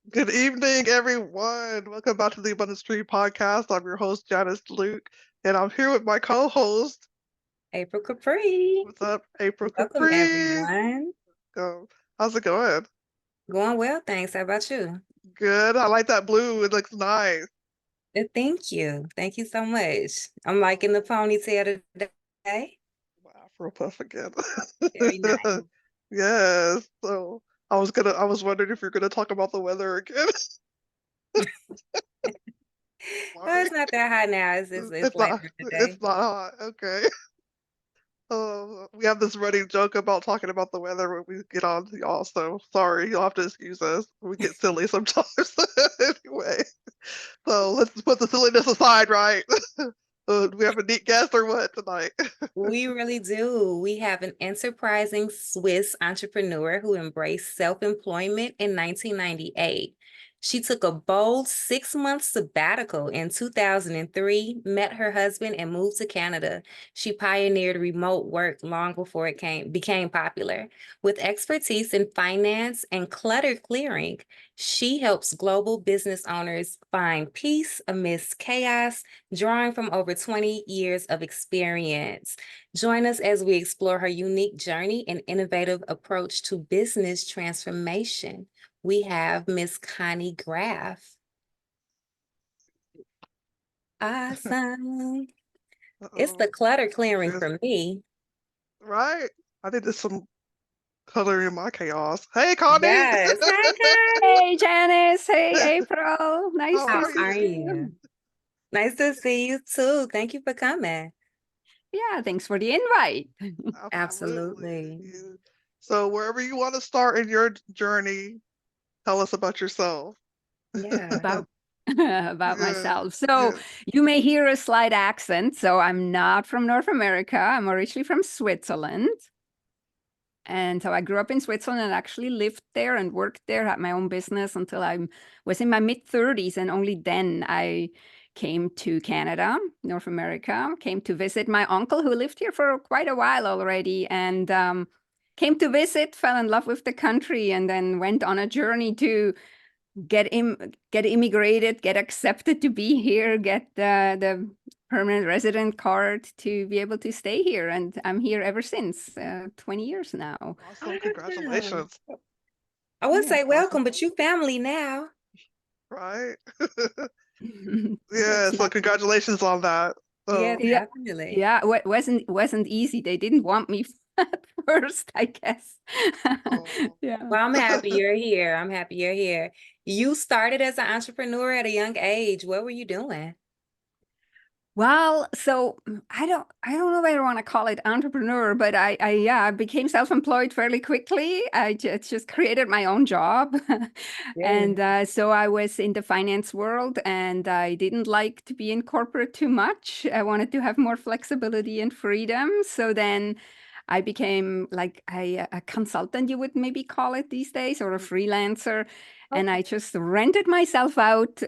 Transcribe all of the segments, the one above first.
Good evening, everyone. Welcome back to the Abundance Tree podcast. I'm your host, Janice Luke, and I'm here with my co-host. April Capri. What's up, April Welcome, Capri? everyone. Go. How's it going? Going well, thanks. How about you? Good. I like that blue. It looks nice. Thank you. Thank you so much. I'm liking the ponytail today. Wow, Afro puff again. Very nice. Yes. So I was wondering if you're gonna talk about the weather again. Oh, Sorry. it's not that hot now. It's It's not. lighter It's today. not hot. Okay. We have this running joke about talking about the weather when we get on to y'all, so sorry, you'll have to excuse us. We get silly sometimes. Anyway, so let's put the silliness aside, right? Do we have a neat guest or what tonight? We really do. We have an enterprising Swiss entrepreneur who embraced self-employment in 1998. She took a bold 6-month sabbatical in 2003, met her husband, and moved to Canada. She pioneered remote work long before it became popular. With expertise in finance and clutter clearing, she helps global business owners find peace amidst chaos, drawing from over 20 years of experience. Join us as we explore her unique journey and innovative approach to business transformation. We have Miss Conny Graf. Awesome. It's the Uh-oh. clutter clearing Yes, for me. right? I think there's some color in my chaos. Hey, Connie! Yes. Hi, Connie. Hey, Janice. Hey, April. Nice How to How are see are you? you. you? Nice to see you too. Thank you for coming. Yeah, thanks for the invite. Absolutely. Absolutely. So wherever you want to start in your journey, tell us about yourself. Yeah. About about Yeah, myself. So yeah. you may hear a slight accent. So I'm not from North America. I'm originally from Switzerland. And so I grew up in Switzerland and actually lived there and worked there, had my own business until I was in my mid-30s. And only then I came to Canada, North America, came to visit my uncle who lived here for quite a while already, and came to visit, fell in love with the country, and then went on a journey to get immigrated, get accepted to be here, get the permanent resident card to be able to stay here. And I'm here ever since, 20 years now. Awesome. Awesome. Congratulations. I would Yeah. say Awesome. welcome, but you family now. Right? Yeah, That's so not, congratulations on that. Yeah, So, yeah, definitely. yeah, wasn't easy. They didn't want me at first, I guess. oh, Yeah. Well, I'm happy you're here. I'm happy you're here. You started as an entrepreneur at a young age. What were you doing? Well, so I don't know whether I want to call it entrepreneur, but I became self-employed fairly quickly. I just created my own job. Very And nice. so I was in the finance world, and I didn't like to be in corporate too much. I wanted to have more flexibility and freedom. So then I became like a consultant, you would maybe call it these days, or a freelancer. And Okay. I just rented myself out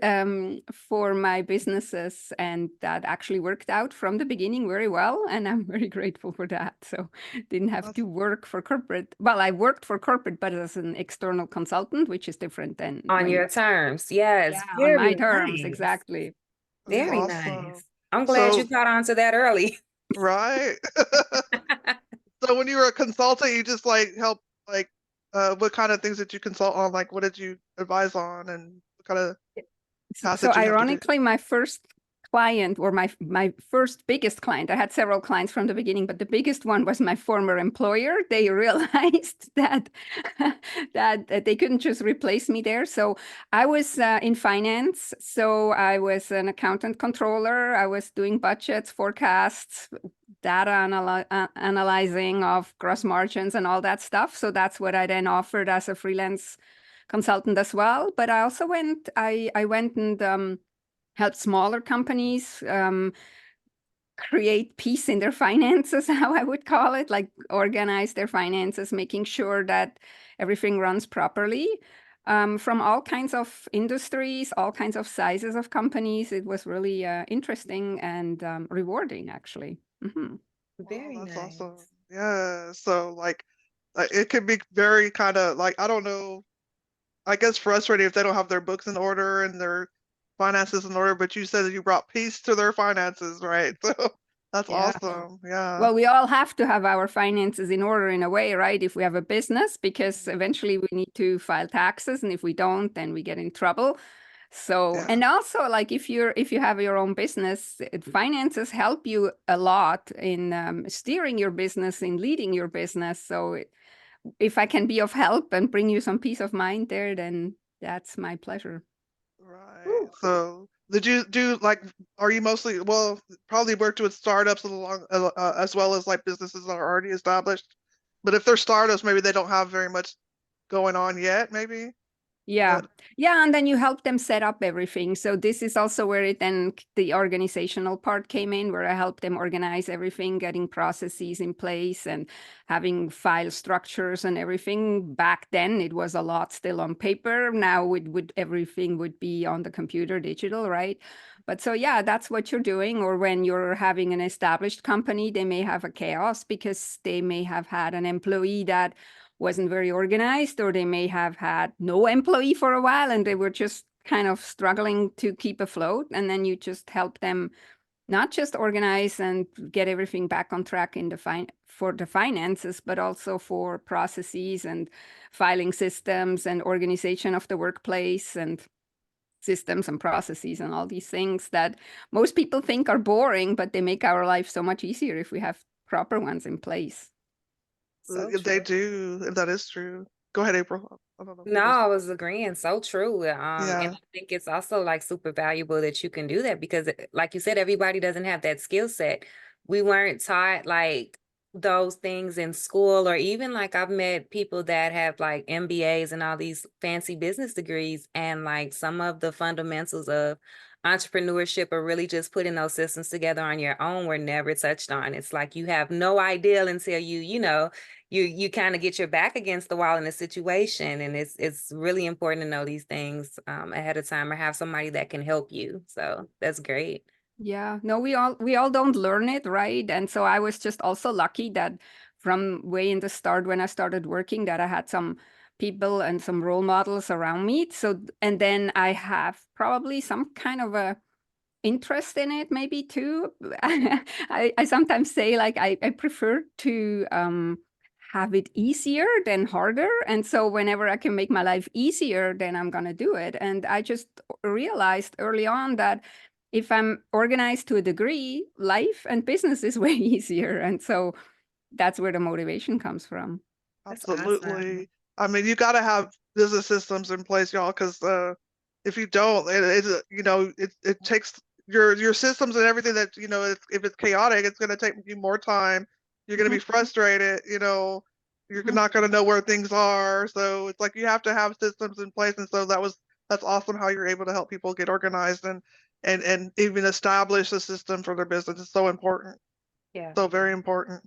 for my businesses, and that actually worked out from the beginning very well, and I'm very grateful for that. So didn't have that's to work for corporate. Well, I worked for corporate, but as an external consultant, which is different than On when your you're, terms. yeah, Yes. on Very my terms, nice. exactly. that's Yeah. Very awesome. nice. I'm glad you So, caught on to that early. right? So when you were a consultant, you just like help like what kind of things did you consult on? Like what did you advise on and what kind of tasks So did you have to do? ironically, my first client, or my first biggest client, I had several clients from the beginning, but the biggest one was my former employer. They realized that that they couldn't just replace me there. So I was in finance. So I was an accountant controller. I was doing budgets, forecasts, data analyzing of gross margins and all that stuff. So that's what I then offered as a freelance consultant as well. But I also I went and helped smaller companies create peace in their finances, how I would call it, like organize their finances, making sure that everything runs properly. From all kinds of industries, all kinds of sizes of companies. It was really interesting and rewarding, actually. Wow, Very that's awesome. nice. Yeah. So like it could be very kind of like I don't know. I guess, frustrating if they don't have their books in order and their finances in order, but you said that you brought peace to their finances, right? So that's Yeah. awesome. Yeah. Well, we all have to have our finances in order in a way, right? If we have a business, because eventually we need to file taxes, and if we don't, then we get in trouble. So, Yeah. and also like if you have your own business, finances help you a lot in steering your business, in leading your business. So if I can be of help and bring you some peace of mind there, then that's my pleasure. Right. So did you do like, are you mostly, well, probably worked with startups along as well as like businesses that are already established? But if they're startups, maybe they don't have very much going on yet, maybe. Yeah. But Yeah. And then you help them set up everything. So this is also where the organizational part came in, where I helped them organize everything, getting processes in place and having file structures and everything. Back then it was a lot still on paper. Now everything would be on the computer, digital, right? But so yeah, that's what you're doing. Or when you're having an established company, they may have a chaos because they may have had an employee that wasn't very organized, or they may have had no employee for a while and they were just kind of struggling to keep afloat. And then you just help them not just organize and get everything back on track in for the finances, but also for processes and filing systems and organization of the workplace and systems and processes and all these things that most people think are boring, but they make our life so much easier if we have proper ones in place. So they true. do, if that is true. Go ahead, April. I don't know if No, you were. I was agreeing. So true. And Yeah. I think it's also like super valuable that you can do that because, like you said, everybody doesn't have that skill set. We weren't taught like those things in school, or even like I've met people that have like MBAs and all these fancy business degrees, and like some of the fundamentals of entrepreneurship are really just putting those systems together on your own were never touched on. It's like you have no idea until you kind of get your back against the wall in a situation, and it's really important to know these things ahead of time or have somebody that can help you. So that's great. Yeah, no, we all don't learn it, right? And so I was just also lucky that from way in the start when I started working that I had some people and some role models around me. So and then I have probably some kind of a interest in it maybe too. I sometimes say like I prefer to have it easier than harder. And so whenever I can make my life easier, then I'm gonna do it. And I just realized early on that if I'm organized to a degree, life and business is way easier. And so that's where the motivation comes from. That's awesome. Absolutely. I mean, you got to have business systems in place, y'all, because if you don't, it takes your systems and everything that if it's chaotic, it's going to take you more time. You're going to be Mhm. frustrated. You're Mhm. not going to know where things are. So it's like you have to have systems in place, and so that's awesome how you're able to help people get organized and even establish a system for their business. It's so important, Yeah. so very important.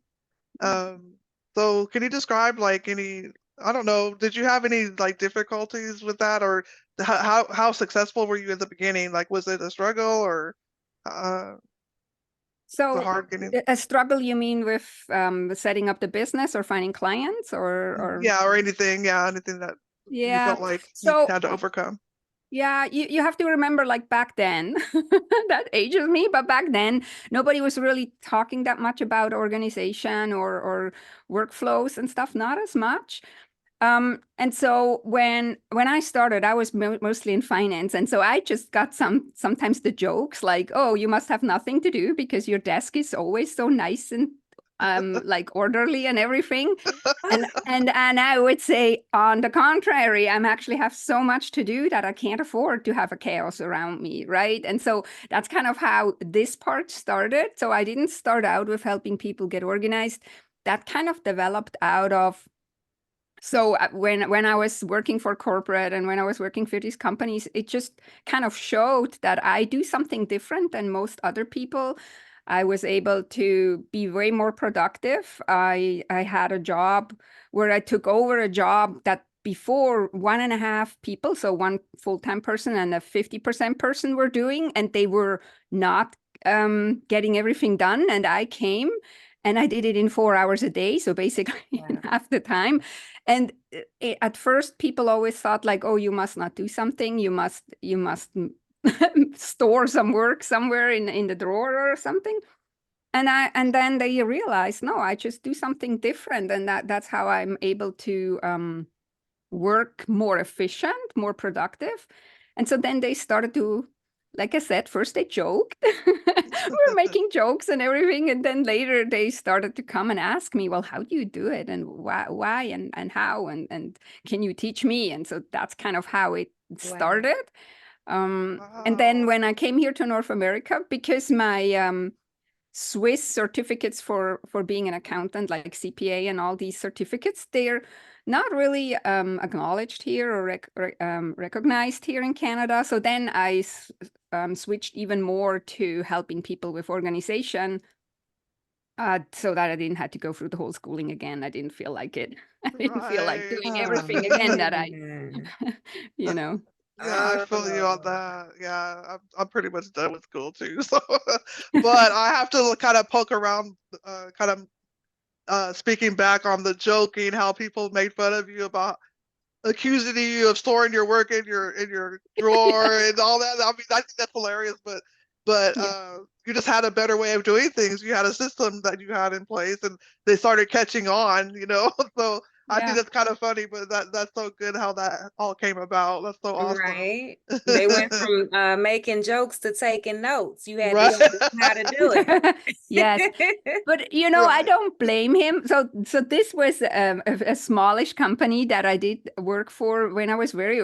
Um, so can you describe like I don't know, did you have any like difficulties with that, or how successful were you at the beginning? Like, was it a struggle or uh the So hard getting? a struggle you mean with setting up the business or finding clients or Yeah, or anything, yeah, anything that you yeah. felt like you So had to overcome. yeah, you have to remember like back then, that ages me, but back then nobody was really talking that much about organization or workflows and stuff, not as much. And so when I started, I was mostly in finance, and so I just got sometimes the jokes like, "Oh, you must have nothing to do because your desk is always so nice and like orderly and everything." And I would say, on the contrary, I'm actually have so much to do that I can't afford to have a chaos around me, right? And so that's kind of how this part started. So I didn't start out with helping people get organized. That kind of developed out of so when I was working for corporate and when I was working for these companies, it just kind of showed that I do something different than most other people. I was able to be way more productive. I had a job where I took over a job that before one and a half people, so one full-time person and a 50% person were doing, and they were not getting everything done. And I came and I did it in 4 hours a day, so basically in Wow. half the time. And at first, people always thought like, oh, you must not do something. You must store some work somewhere in the drawer or something. And then they realized, no, I just do something different, and that's how I'm able to work more efficient, more productive. And so then they started to, like I said, first they joked. We're making jokes and everything. And then later they started to come and ask me, well, how do you do it? And why and how? And can you teach me? And so that's kind of how it Wow. started. And then Wow. when I came here to North America, because my Swiss certificates for being an accountant, like CPA and all these certificates, they're not really acknowledged here or recognized here in Canada. So then I switched even more to helping people with organization, so that I didn't have to go through the whole schooling again. I didn't feel like it. I didn't feel like Right. doing everything again that I, Mm. you know. Yeah, I feel you on Oh. that. Yeah, I'm pretty much done with school too. So, but I have to kind of poke around, kind of speaking back on the joking, how people made fun of you about accusing you of storing your work in your drawer Yes. and all that. I mean, I think that's hilarious, but Yeah. you just had a better way of doing things. You had a system that you had in place, and they started catching on. So I think Yeah. that's kind of funny, but that's so good how that all came about. That's so awesome. Right. They went from making jokes to taking notes. You had to Right. show them how to do Yes. it. But I Right. don't blame him. So this was a smallish company that I did work for when I was very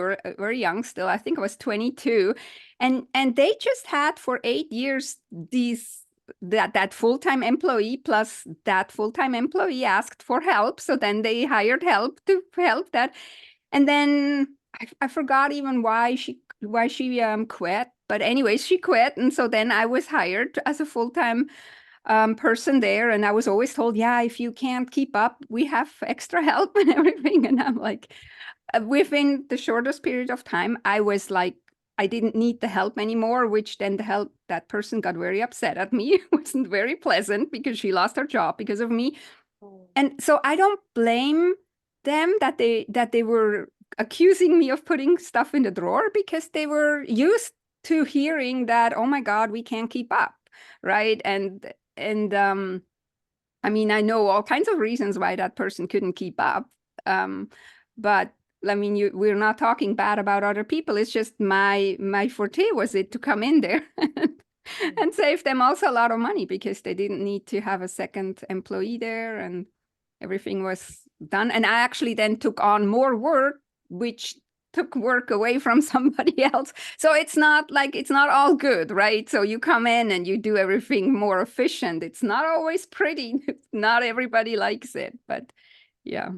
young. Still, I think I was 22, and they just had for 8 years that full-time employee plus that full-time employee asked for help. So then they hired help to help that, and then I forgot even why she quit. But anyways, she quit, and so then I was hired as a full-time person there, and I was always told, yeah, if you can't keep up, we have extra help and everything. And I'm like, within the shortest period of time, I was like, I didn't need the help anymore, which then that person got very upset at me. It wasn't very pleasant because she lost her job because of me. And so I don't blame them that they were accusing me of putting stuff in the drawer, because they were used to hearing that, oh my God, we can't keep up, right? And I mean, I know all kinds of reasons why that person couldn't keep up. But I mean, we're not talking bad about other people. It's just my forte was it to come in there and save them also a lot of money, because they didn't need to have a second employee there, and everything was done. And I actually then took on more work, which took work away from somebody else. So it's not all good, right? So you come in and you do everything more efficient. It's not always pretty. Not everybody likes it, but yeah.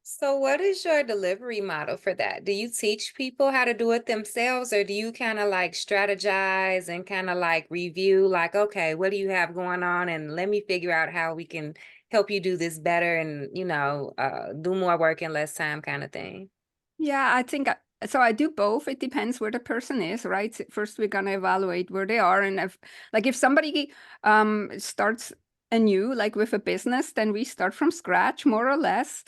So what is your delivery model for that? Do you teach people how to do it themselves, or do you kind of like strategize and kind of like review, like, okay, what do you have going on? And let me figure out how we can help you do this better and, do more work in less time kind of thing. Yeah, I think so. I do both. It depends where the person is, right? First, we're gonna evaluate where they are, and if somebody starts anew, like with a business, then we start from scratch, more or less.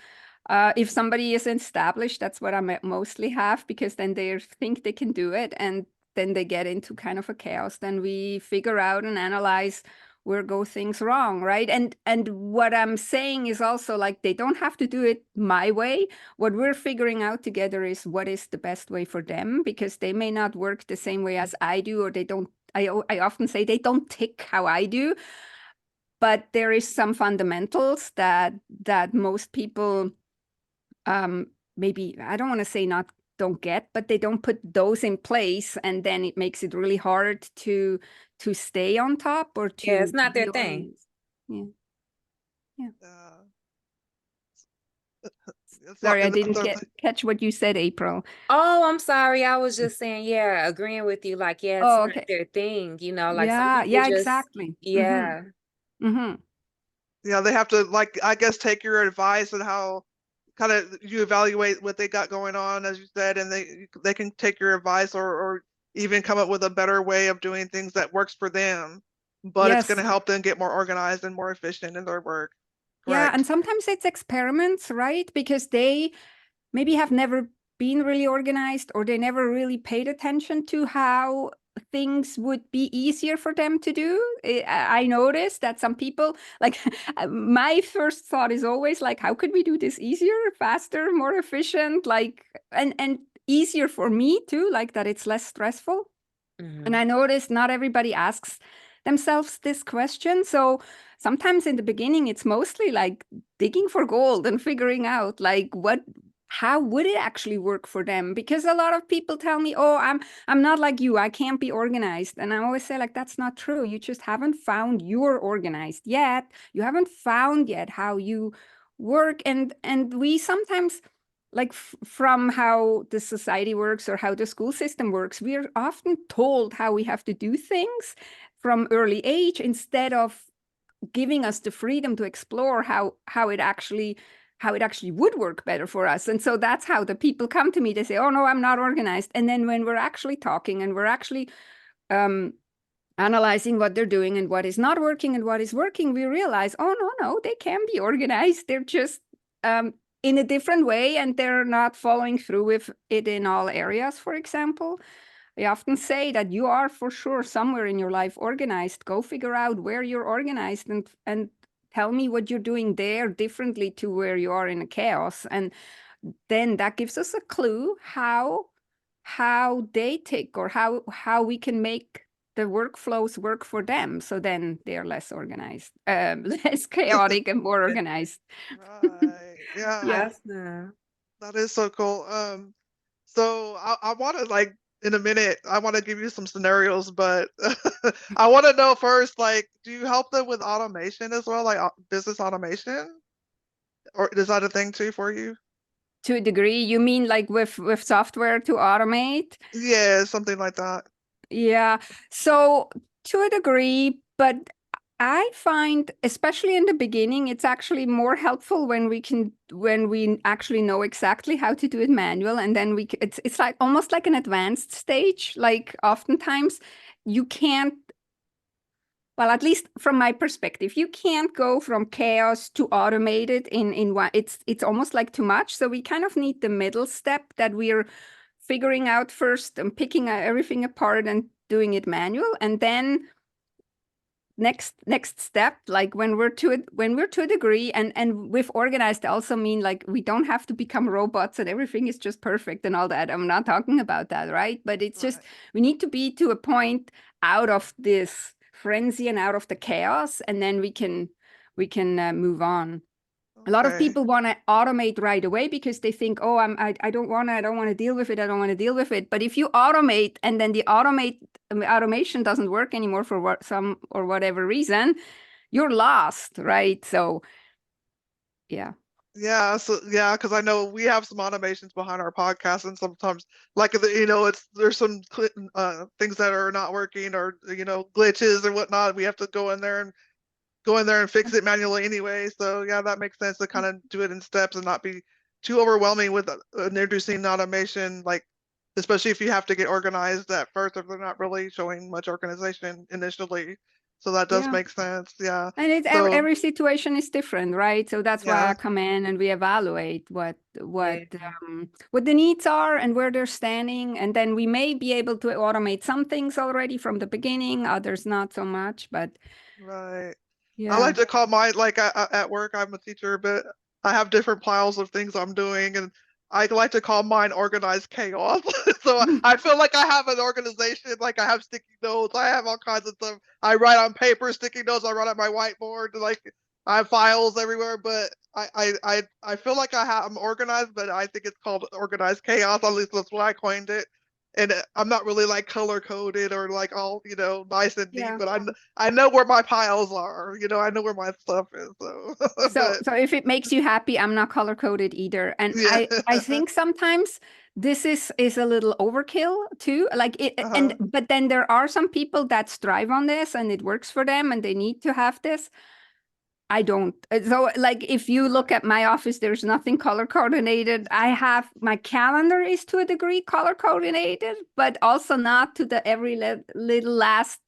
If somebody is established, that's what I mostly have, because then they think they can do it, and then they get into kind of a chaos. Then we figure out and analyze where go things wrong, right? And what I'm saying is also, like, they don't have to do it my way. What we're figuring out together is what is the best way for them, because they may not work the same way as I do, or they don't. I often say they don't tick how I do, but there is some fundamentals that most people maybe, I don't want to say not don't get, but they don't put those in place, and then it makes it really hard to stay on top or Yeah, it's to not be their thing. organized. Yeah, yeah. Yeah. Sorry, I It's not didn't their thing. catch what you said, April. Oh, I'm sorry. I was just saying, yeah, agreeing with you. Like, yeah, it's Oh, not okay. their thing, like some Yeah, people yeah, just, exactly. Mm-hmm. yeah. Mm-hmm. They have to, like, I guess, take your advice and how kind of you evaluate what they got going on, as you said, and they can take your advice, or even come up with a better way of doing things that works for them, but it's going Yes. to help them get more organized and more efficient in their work. Yeah, and Correct. sometimes it's experiments, right? Because they maybe have never been really organized, or they never really paid attention to how things would be easier for them to do. I noticed that some people, like, my first thought is always like, how could we do this easier, faster, more efficient, like, and easier for me too, like that it's less stressful. And I noticed not everybody asks themselves this question. So sometimes in the beginning, it's mostly like digging for gold and figuring out like how would it actually work for them? Because a lot of people tell me, "Oh, I'm not like you. I can't be organized." And I always say like that's not true. You just haven't found you're organized yet. You haven't found yet how you work. And we sometimes, like, from how the society works or how the school system works, we are often told how we have to do things from early age, instead of giving us the freedom to explore how it actually would work better for us. And so that's how the people come to me. They say, "Oh no, I'm not organized." And then when we're actually talking and we're actually um, analyzing what they're doing and what is not working and what is working, we realize, oh no, they can be organized. They're just in a different way, and they're not following through with it in all areas. For example, I often say that you are for sure somewhere in your life organized. Go figure out where you're organized, and tell me what you're doing there differently to where you are in a chaos. And then that gives us a clue how they tick, or how we can make the workflows work for them. So then they're less organized, less chaotic and more organized. Right. Yeah. Yeah. Awesome. That is so cool. So I want to like in a minute, I want to give you some scenarios, but I want to know first, like, do you help them with automation as well, like business automation, or is that a thing too for you? To a degree, you mean like with software to automate? Yeah, something like that. Yeah. So to a degree, but I find, especially in the beginning, it's actually more helpful when we actually know exactly how to do it manual, and then it's like almost like an advanced stage. Like oftentimes you can't, well, at least from my perspective, you can't go from chaos to automated in one. It's almost like too much. So we kind of need the middle step, that we're figuring out first and picking everything apart and doing it manual, and then next step, like when we're to a degree, and with organized, I also mean like we don't have to become robots and everything is just perfect and all that. I'm not talking about that, right? But it's just Right. we need to be to a point out of this frenzy and out of the chaos, and then we can move on. A lot of Okay. people want to automate right away because they think, oh, I don't want to deal with it. I don't want to deal with it. But if you automate and then the automation doesn't work anymore for some or whatever reason, you're lost, right? So yeah. Yeah, so yeah, because I know we have some automations behind our podcast, and sometimes, like it's there's some things that are not working, or glitches and whatnot. We have to go in there and fix it manually anyway. So yeah, that makes sense to kind of do it in steps and not be too overwhelming with introducing automation, like especially if you have to get organized at first, if they're not really showing much organization initially. So that does Yeah. make sense. Yeah. And So every situation is different, right? So that's why yeah, I come in and we evaluate what Yeah. what the needs are and where they're standing, and then we may be able to automate some things already from the beginning, others not so much. But right. I yeah, like to call mine, like at work, I'm a teacher, but I have different piles of things I'm doing, and I like to call mine organized chaos. So I feel like I have an organization, like I have sticky notes, I have all kinds of stuff. I write on paper, sticky notes, I write on my whiteboard, like I have files everywhere, but I feel like I'm organized, but I think it's called organized chaos. At least that's what I coined it. And I'm not really like color coded or like all nice and neat, yeah. but I know where my piles are. I know where my stuff is. So, So but so if it makes you happy, I'm not color coded either. And yeah. I think sometimes this is a little overkill too. Like it, and Uh-huh. but then there are some people that strive on this and it works for them and they need to have this. I don't. So, like, if you look Right. at my office, there's nothing color coordinated. I have my calendar is to a degree color coordinated, but also not to the every little last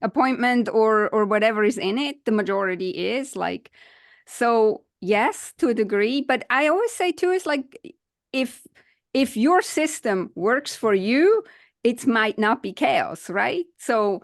appointment or whatever is in it. The majority is like, So yes, to a degree, but I always say too is like if your system works for you, it might not be chaos, right? So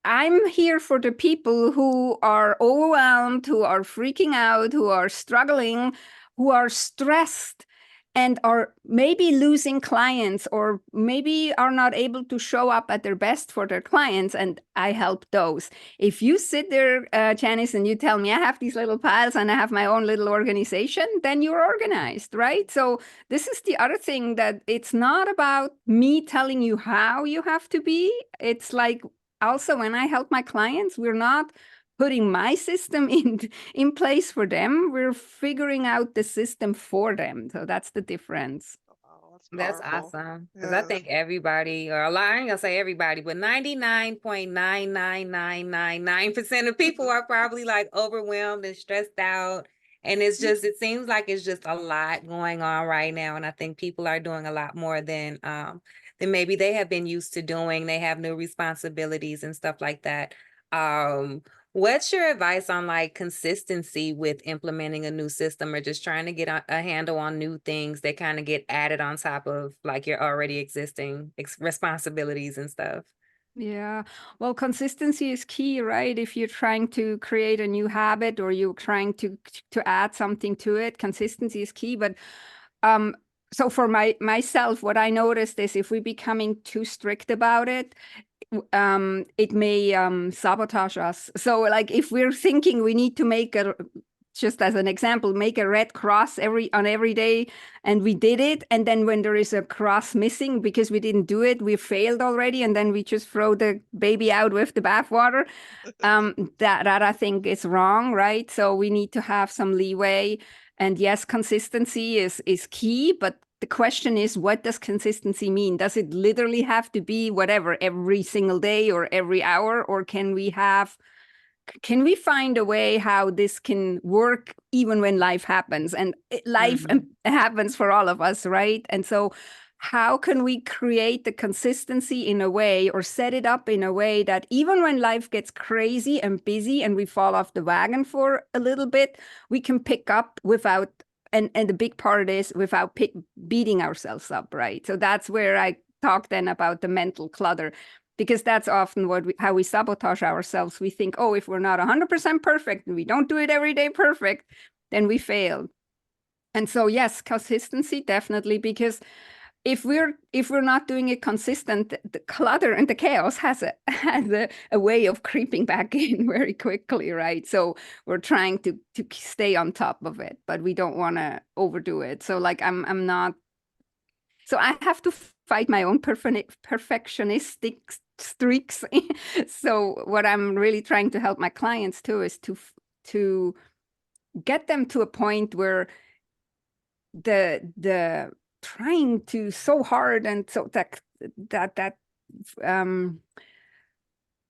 I'm here for the people who are overwhelmed, who are freaking out, who are struggling, who are stressed, and are maybe losing clients or maybe are not able to show up at their best for their clients. And I help those. If you sit there, Janice, and you tell me I have these little piles and I have my own little organization, then you're organized, right? So this is the other thing, that it's not about me telling you how you have to be. It's like, also when I help my clients, we're not putting my system in place for them. We're figuring out the system for them. So that's the difference. Wow, that's That's powerful. awesome. Because I Yes. think everybody, or a lot, I ain't gonna say everybody, but 99.99999% of people are probably like overwhelmed and stressed out. And it's just, it seems like it's just a lot going on right now. And I think people are doing a lot more than maybe they have been used to doing. They have new responsibilities and stuff like that. What's your advice on like consistency with implementing a new system or just trying to get a handle on new things that kind of get added on top of like your already existing responsibilities and stuff? Yeah. Well, consistency is key, right? If you're trying to create a new habit or you're trying to add something to it, consistency is key. But um, so for myself, what I noticed is if we're becoming too strict about it, it may sabotage us. So like if we're thinking we need to make a, just as an example, make a red cross on every day, and we did it, and then when there is a cross missing because we didn't do it, we failed already, and then we just throw the baby out with the bathwater. That I think is wrong, right? So we need to have some leeway. And yes, consistency is key, but the question is, what does consistency mean? Does it literally have to be whatever every single day or every hour, or can we find a way how this can work even when life happens? And life happens for all of us, right? And so how can we create the consistency in a way, or set it up in a way that even when life gets crazy and busy and we fall off the wagon for a little bit, we can pick up without, and the big part is without beating ourselves up, right? So that's where I talk then about the mental clutter, because that's often how we sabotage ourselves. We think, oh, if we're not 100% perfect and we don't do it every day perfect, then we failed. And so yes, consistency definitely, because if we're not doing it consistent, the clutter and the chaos has a way of creeping back in very quickly, right? So we're trying to stay on top of it, but we don't want to overdo it. So like I'm not. So I have to fight my own perfectionistic streaks. So what I'm really trying to help my clients too is to get them to a point where the trying to so hard, and so that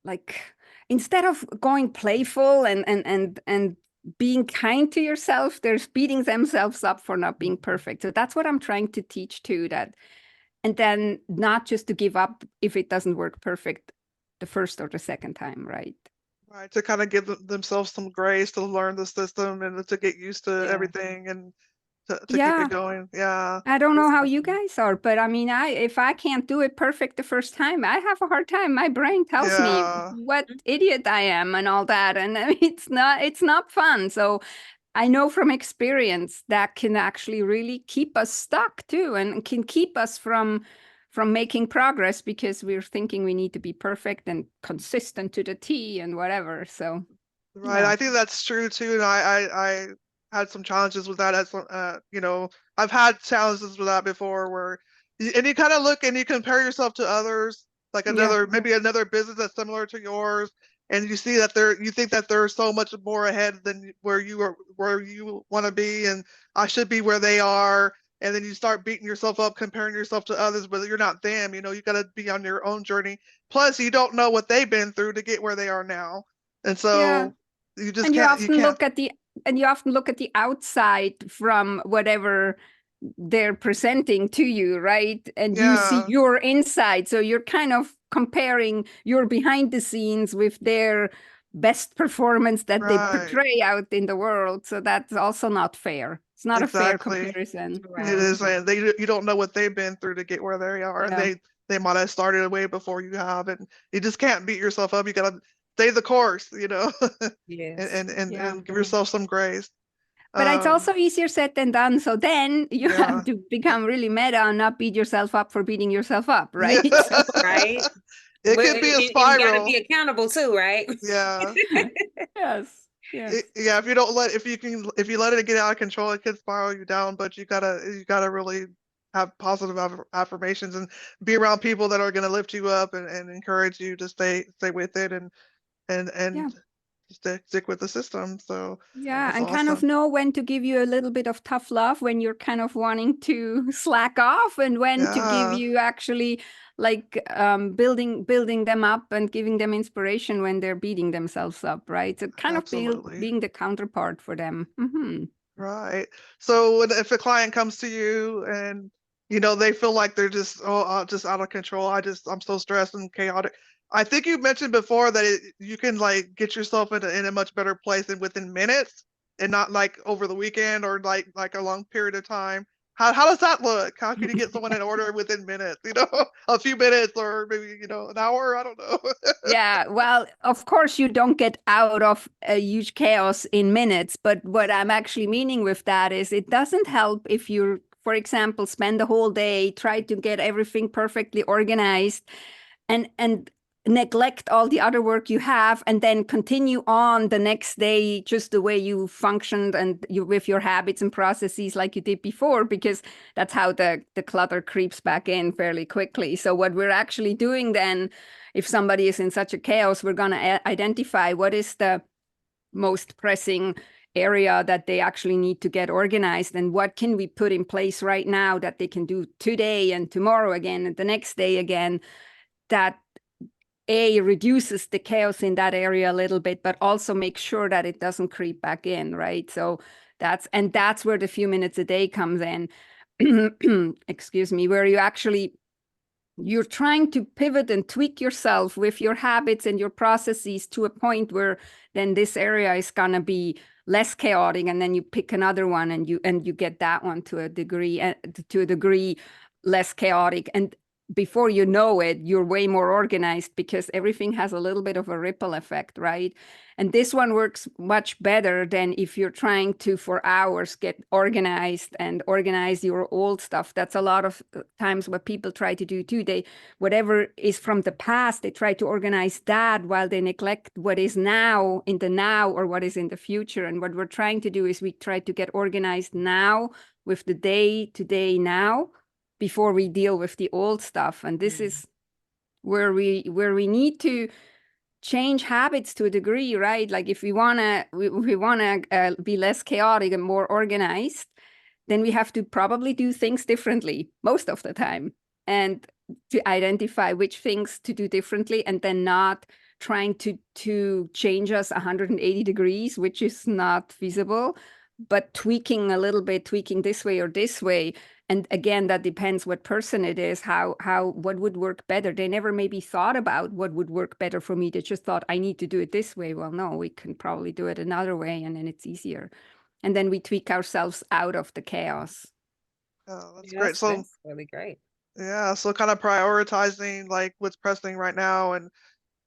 like instead of going playful and being kind to yourself, they're beating themselves up for not being perfect. So that's what I'm trying to teach too, that, and then not just to give up if it doesn't work perfect the first or the second time, right? Right, to kind of give themselves some grace to learn the system and to get used to everything and to keep Yeah. it going. Yeah. I don't know That's how you awesome. guys are, but I mean, if I can't do it perfect the first time, I have a hard time. My brain tells me Yeah. what idiot I am and all that, and I mean, it's not fun. So I know from experience that can actually really keep us stuck too, and can keep us from making progress because we're thinking we need to be perfect and consistent to the T and whatever. So Right. yeah, I think that's true too. And I had some challenges with that as I've had challenges with that before where and you kind of look and you compare yourself to others, like yeah, maybe another business that's similar to yours, and you see that you think that they're so much more ahead than where you want to be, and I should be where they are. And then you start beating yourself up, comparing yourself to others, but you're not them. You got to be on your own journey. Plus, you don't know what they've been through to get where they are now. And yeah. so you just And you can't. you often look at the outside from whatever they're presenting to you, right? And you see Yeah, your inside. So you're kind of comparing your behind the scenes with their best performance that they Right. portray out in the world. So that's also not fair. It's not a fair Exactly. comparison. It Right. is, and you don't know what they've been through to get where they are. Yeah. They might have started way before you have, and you just can't beat yourself up. You gotta stay the course, you know, Yes. Yeah. and give yourself some grace. But it's also easier said than done. So then you Yeah. have to become really meta and not beat yourself up for beating yourself up, Yeah. right? So, Right. It could be a And you got to spiral. be accountable too, right? Yeah. yes. Yes. Yeah, if you let it get out of control, it could spiral you down, but you gotta really have positive affirmations and be around people that are gonna lift you up and encourage you to stay with it and Yeah. stick with the system. So Yeah, that's and kind of awesome. know when to give you a little bit of tough love when you're kind of wanting to slack off, and when to give Yeah, you actually like building them up and giving them inspiration when they're beating themselves up, right? So kind of absolutely. being the counterpart for them. Right. So if a client comes to you and they feel like they're just out of control, I'm so stressed and chaotic. I think you mentioned before that you can like get yourself in a much better place and within minutes and not like over the weekend or like a long period of time. How does that look? How can you get someone in order within minutes? A few minutes or maybe an hour. I don't know. Yeah, well, of course, you don't get out of a huge chaos in minutes. But what I'm actually meaning with that is it doesn't help if you, for example, spend the whole day, try to get everything perfectly organized and neglect all the other work you have, and then continue on the next day just the way you functioned and you with your habits and processes like you did before, because that's how the clutter creeps back in fairly quickly. So what we're actually doing then, if somebody is in such a chaos, we're going to identify what is the most pressing area that they actually need to get organized, and what can we put in place right now that they can do today and tomorrow again and the next day again, that reduces the chaos in that area a little bit, but also make sure that it doesn't creep back in, right? So that's where the few minutes a day comes in. Excuse me, where you're trying to pivot and tweak yourself with your habits and your processes to a point where then this area is gonna be less chaotic, and then you pick another one and you get that one to a degree less chaotic, and before you know it, you're way more organized because everything has a little bit of a ripple effect, right? And this one works much better than if you're trying to, for hours, get organized and organize your old stuff. That's a lot of times what people try to do too. Whatever is from the past, they try to organize that while they neglect what is now in the now or what is in the future. And what we're trying to do is we try to get organized now with the day to day now, before we deal with the old stuff. And this is where we need to change habits to a degree, right? Like if we wanna be less chaotic and more organized, then we have to probably do things differently most of the time, and to identify which things to do differently, and then not trying to change us 180 degrees, which is not feasible, but tweaking a little bit, tweaking this way or this way. And again, that depends what person it is, what would work better. They never maybe thought about what would work better for me. They just thought, I need to do it this way. Well, no, we can probably do it another way, and then it's easier. And then we tweak ourselves out of the chaos. Oh, that's great. Yes, So that's really great. yeah, so kind of prioritizing like what's pressing right now and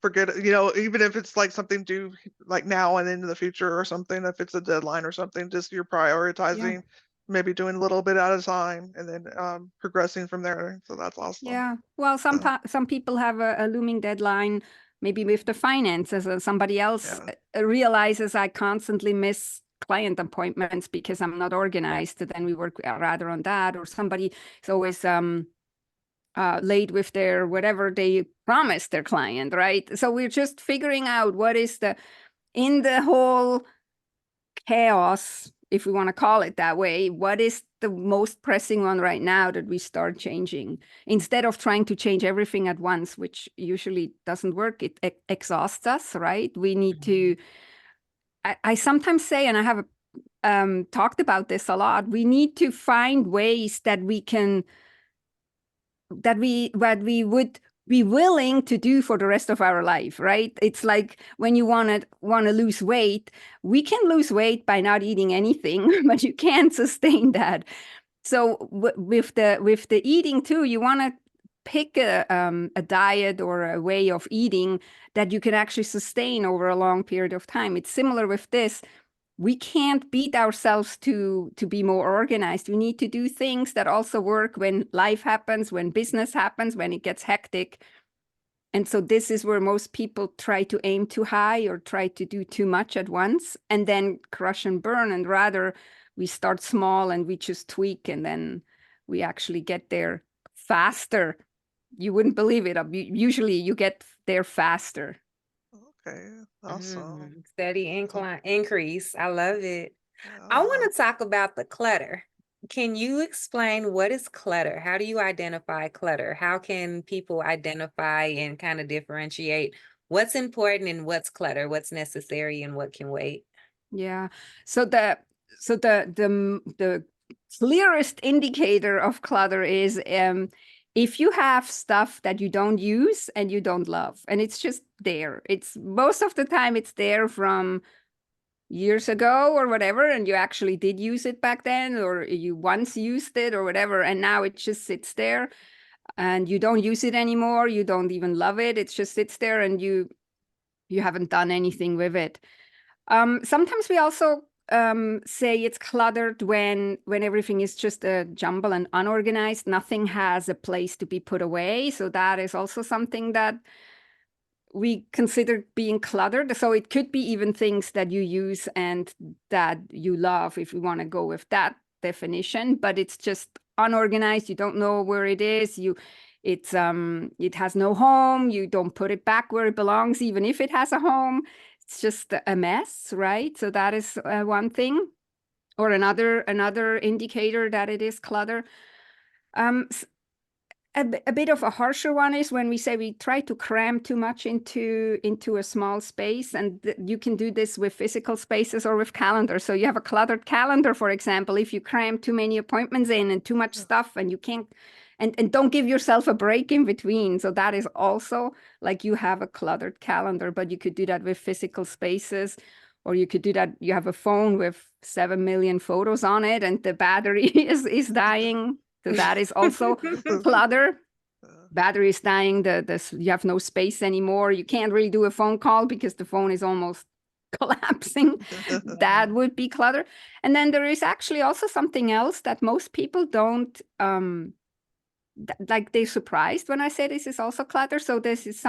forget, even if it's like something due like now and into the future or something, if it's a deadline or something, just you're prioritizing, maybe doing a little bit at a time and then progressing from there. So that's awesome. Yeah. Well, some people have a looming deadline, maybe with the finances, and somebody else realizes I constantly miss client appointments because I'm not organized. So then we work rather on that, or somebody is always late with their whatever they promised their client, right? So we're just figuring out what is in the whole chaos, if we want to call it that way, what is the most pressing one right now that we start changing, instead of trying to change everything at once, which usually doesn't work. It exhausts us, right? We need to, I sometimes say, and I have talked about this a lot, we need to find ways that we can, that we would be willing to do for the rest of our life, right? It's like when you want to lose weight, we can lose weight by not eating anything, but you can't sustain that. So with the eating too, you want to pick a diet or a way of eating that you can actually sustain over a long period of time. It's similar with this. We can't beat ourselves to be more organized. We need to do things that also work when life happens, when business happens, when it gets hectic. And so this is where most people try to aim too high or try to do too much at once and then crush and burn. And rather we start small and we just tweak and then we actually get there faster. You wouldn't believe it. Usually you get there faster. Okay, awesome. Steady increase. I love it. Yeah, I want to talk about the clutter. Can you explain what is clutter? How do you identify clutter? How can people identify and kind of differentiate what's important and what's clutter, what's necessary and what can wait? Yeah. So the clearest indicator of clutter is if you have stuff that you don't use and you don't love, and it's just there. It's most of the time it's there from years ago or whatever, and you actually did use it back then, or you once used it or whatever, and now it just sits there and you don't use it anymore. You don't even love it. It just sits there and you haven't done anything with it. Sometimes we also say it's cluttered when everything is just a jumble and unorganized. Nothing has a place to be put away. So that is also something that we consider being cluttered. So it could be even things that you use and that you love, if we want to go with that definition, but it's just unorganized. You don't know where it is. It has no home. You don't put it back where it belongs, even if it has a home. It's just a mess, right? So that is one thing, or another indicator that it is clutter. A bit of a harsher one is when we say we try to cram too much into a small space, and you can do this with physical spaces or with calendars. So you have a cluttered calendar, for example, if you cram too many appointments in and too much stuff, and you can't, and don't give yourself a break in between. So that is also like you have a cluttered calendar, but you could do that with physical spaces, or you could do that. You have a phone with 7 million photos on it and the battery is dying. So that is also clutter. Battery is dying. You have no space anymore. You can't really do a phone call because the phone is almost collapsing. That would be clutter. And then there is actually also something else that most people don't like. They're surprised when I say this is also clutter. So this is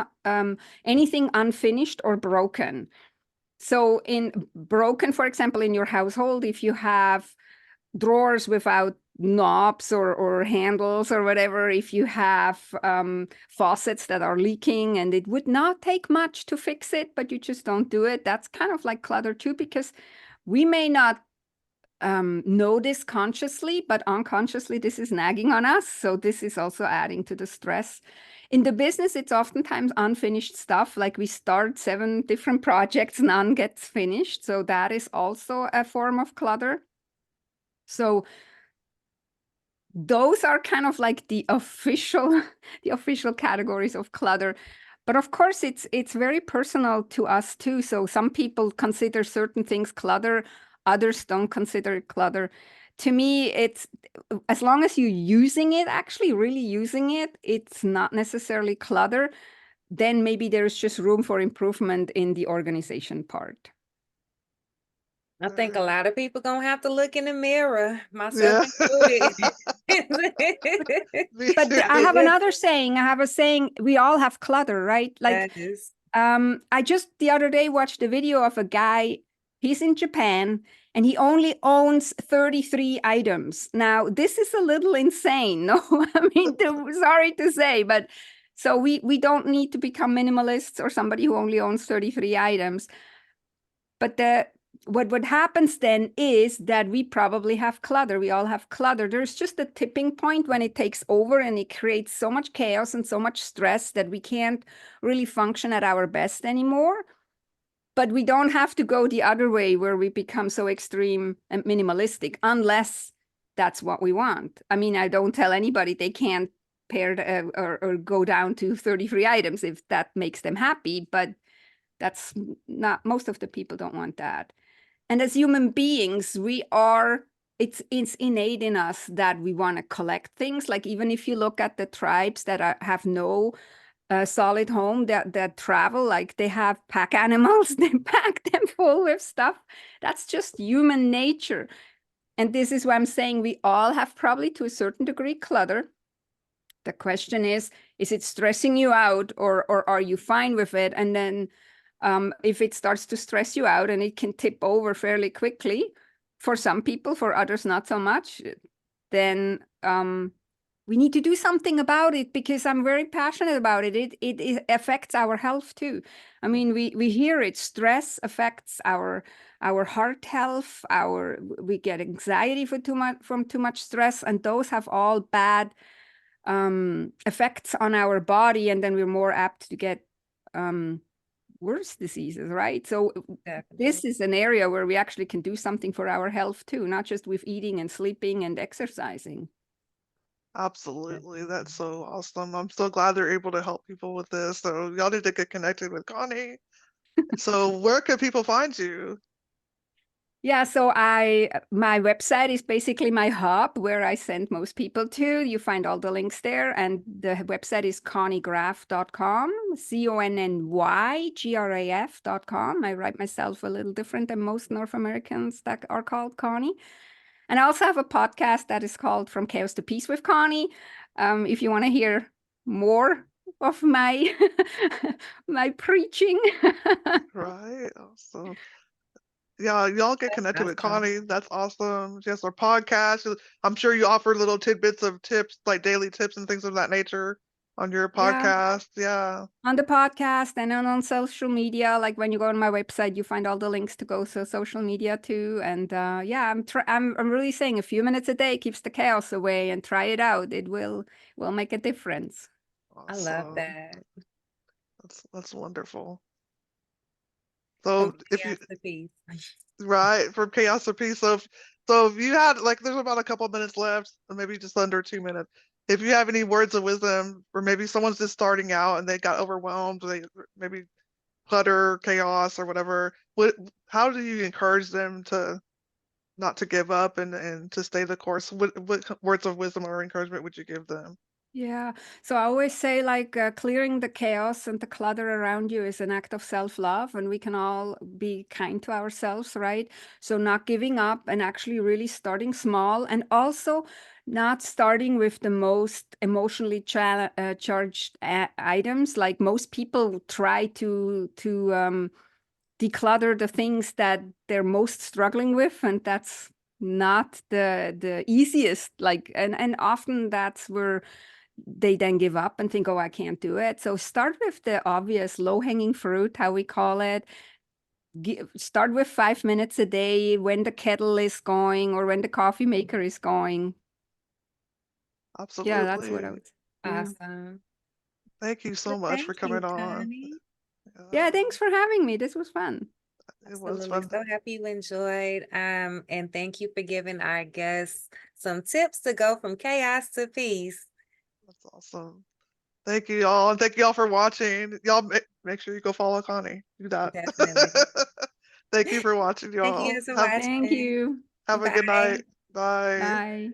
anything unfinished or broken. So in broken, for example, in your household, if you have drawers without knobs or handles or whatever, if you have faucets that are leaking and it would not take much to fix it, but you just don't do it, that's kind of like clutter too, because we may not know this consciously, but unconsciously this is nagging on us. So this is also adding to the stress. In the business, it's oftentimes unfinished stuff, like we start 7 different projects, none gets finished. So that is also a form of clutter. So those are kind of like the official categories of clutter. But of course, it's very personal to us too. So some people consider certain things clutter, others don't consider it clutter. To me, it's as long as you're using it, actually really using it, it's not necessarily clutter. Then maybe there's just room for improvement in the organization part. I think a lot of people gonna have to look in the mirror, myself included. But I have another saying. I have a saying, we all have clutter, right? Like, I just the other day watched a video of a guy. He's in Japan and he only owns 33 items. Now, this is a little insane. No, I mean, sorry to say, but so we don't need to become minimalists or somebody who only owns 33 items. But what happens then is that we probably have clutter. We all have clutter. There's just a tipping point when it takes over and it creates so much chaos and so much stress that we can't really function at our best anymore. But we don't have to go the other way where we become so extreme and minimalistic, unless that's what we want. I mean, I don't tell anybody they can't pair or go down to 33 items if that makes them happy. But that's not, most of the people don't want that. And as human beings, it's innate in us that we want to collect things. Like even if you look at the tribes that have no solid home, that travel, like they have pack animals, they pack them full with stuff. That's just human nature. And this is why I'm saying we all have probably to a certain degree clutter. The question is it stressing you out, or are you fine with it? And then if it starts to stress you out and it can tip over fairly quickly, for some people, for others not so much, then we need to do something about it, because I'm very passionate about it. It affects our health too. I mean, we hear it. Stress affects our heart health. We get anxiety from too much stress, and those have all bad effects on our body, and then we're more apt to get worse diseases, right? So this is an area where we actually can do something for our health too, not just with eating and sleeping and exercising. Absolutely. That's so awesome. I'm so glad they're able to help people with this. So y'all need to get connected with Connie. So where can people find you? Yeah, so my website is basically my hub where I send most people to. You find all the links there, and the website is connygraf.com, CONNYGRAF.com. I write myself a little different than most North Americans that are called Conny. And I also have a podcast that is called From Chaos to Peace with Conny. If you want to hear more of my my preaching. Right. Awesome. Yeah, y'all get connected with Connie. That's awesome. She has her podcast. I'm sure you offer little tidbits of tips, like daily tips and things of that nature on your podcast. Yeah. On the podcast and on social media. Like when you go on my website, you find all the links to go to social media too. And yeah, I'm really saying a few minutes a day keeps the chaos away, and try it out. It will make a difference. I love that. That's wonderful. So if you right, from chaos to peace. So if you had, like, there's about a couple minutes left, or maybe just under 2 minutes. If you have any words of wisdom, or maybe someone's just starting out and they got overwhelmed, they maybe clutter, chaos, or whatever, how do you encourage them to not to give up and to stay the course? What words of wisdom or encouragement would you give them? Yeah. So I always say, like, clearing the chaos and the clutter around you is an act of self-love, and we can all be kind to ourselves, right? So not giving up, and actually really starting small, and also not starting with the most emotionally charged items. Like most people try to declutter the things that they're most struggling with, and that's not the easiest. Like, and often that's where they then give up and think, oh, I can't do it. So start with the obvious low-hanging fruit, how we call it. Start with 5 minutes a day when the kettle is going or when the coffee maker is going. Absolutely. Yeah, that's what I would say. Awesome. Thank you so much for coming on. Yeah, thanks for having me. This was fun. It was Absolutely. fun. So happy you enjoyed. And thank you for giving our guests some tips to go from chaos to peace. That's awesome. Thank you all, and thank you all for watching. Y'all make sure you go follow Connie. Do that. Definitely. Thank you for watching, y'all. Thank you guys for watching. Thank you. Have a good night. Bye. Bye.